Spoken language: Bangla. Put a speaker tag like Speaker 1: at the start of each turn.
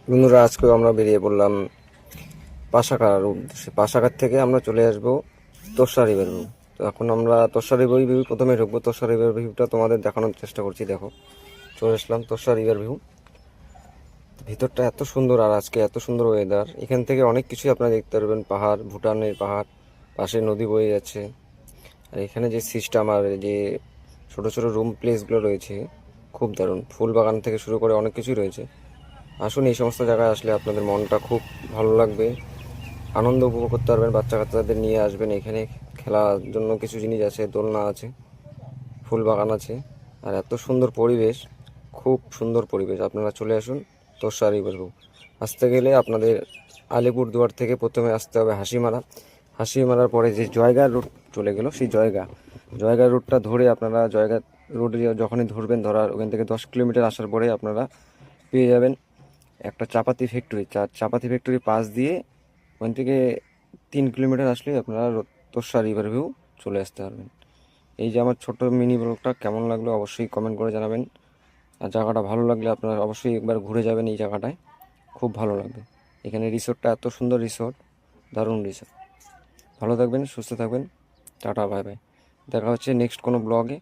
Speaker 1: বন্ধুরা, আজকেও আমরা বেরিয়ে পড়লাম পাশাকার উদ্দেশ্যে। পাশাকার থেকে আমরা চলে আসবো তোরসা রিভার ভিউ। তো এখন আমরা তোরসা রিভার ভিউ প্রথমে ঢুকবো। তোরসা রিভার ভিউটা তোমাদের দেখানোর চেষ্টা করছি। দেখো, চলে আসলাম তোরসা রিভার ভিউ। ভিতরটা এত সুন্দর, আর আজকে এত সুন্দর ওয়েদার। এখান থেকে অনেক কিছুই আপনারা দেখতে পারবেন। পাহাড়, ভুটানের পাহাড়, পাশে নদী বয়ে যাচ্ছে। আর এখানে যে সিস্টেম আর যে ছোট ছোট রুম প্লেসগুলো রয়েছে, খুব দারুণ। ফুল বাগান থেকে শুরু করে অনেক কিছুই রয়েছে। আসুন, এই সমস্ত জায়গায় আসলে আপনাদের মনটা খুব ভালো লাগবে, আনন্দ উপভোগ করতে পারবেন। বাচ্চা কাচ্চাদের নিয়ে আসবেন। এখানে খেলার জন্য কিছু জিনিস আছে, দোলনা আছে, ফুল বাগান আছে, আর এত সুন্দর পরিবেশ, খুব সুন্দর পরিবেশ। আপনারা চলে আসুন তোরসা রিভার ভিউ। আসতে গেলে আপনাদের আলিপুরদুয়ার থেকে প্রথমে আসতে হবে হাসিমারা। হাসিমারার পরে যে জয়গা রুট চলে গেল, সেই জয়গা রুটটা ধরে আপনারা জয়গা রুট যখনই ধরবেন, ধরার ওখান থেকে 10 কিলোমিটার আসার পরে আপনারা পেয়ে যাবেন একটা চাপাতি ফ্যাক্টরি। চাপাতি ফ্যাক্টরি পাশ দিয়ে ওখান থেকে 3 কিলোমিটার আসলে আপনারা তোরসা রিভার ভিউ চলে আসতে পারবেন। এই যে আমার ছোট মিনি ব্লগটা কেমন লাগলো অবশ্যই কমেন্ট করে জানাবেন। আর জায়গাটা ভালো লাগলে আপনারা অবশ্যই একবার ঘুরে যাবেন এই জায়গাটায়, খুব ভালো লাগবে। এখানে রিসোর্টটা এত সুন্দর রিসোর্ট, দারুণ রিসোর্ট। ভালো থাকবেন, সুস্থ থাকবেন। Tata, bye bye. দেখা হচ্ছে নেক্সট কোনো ব্লগে।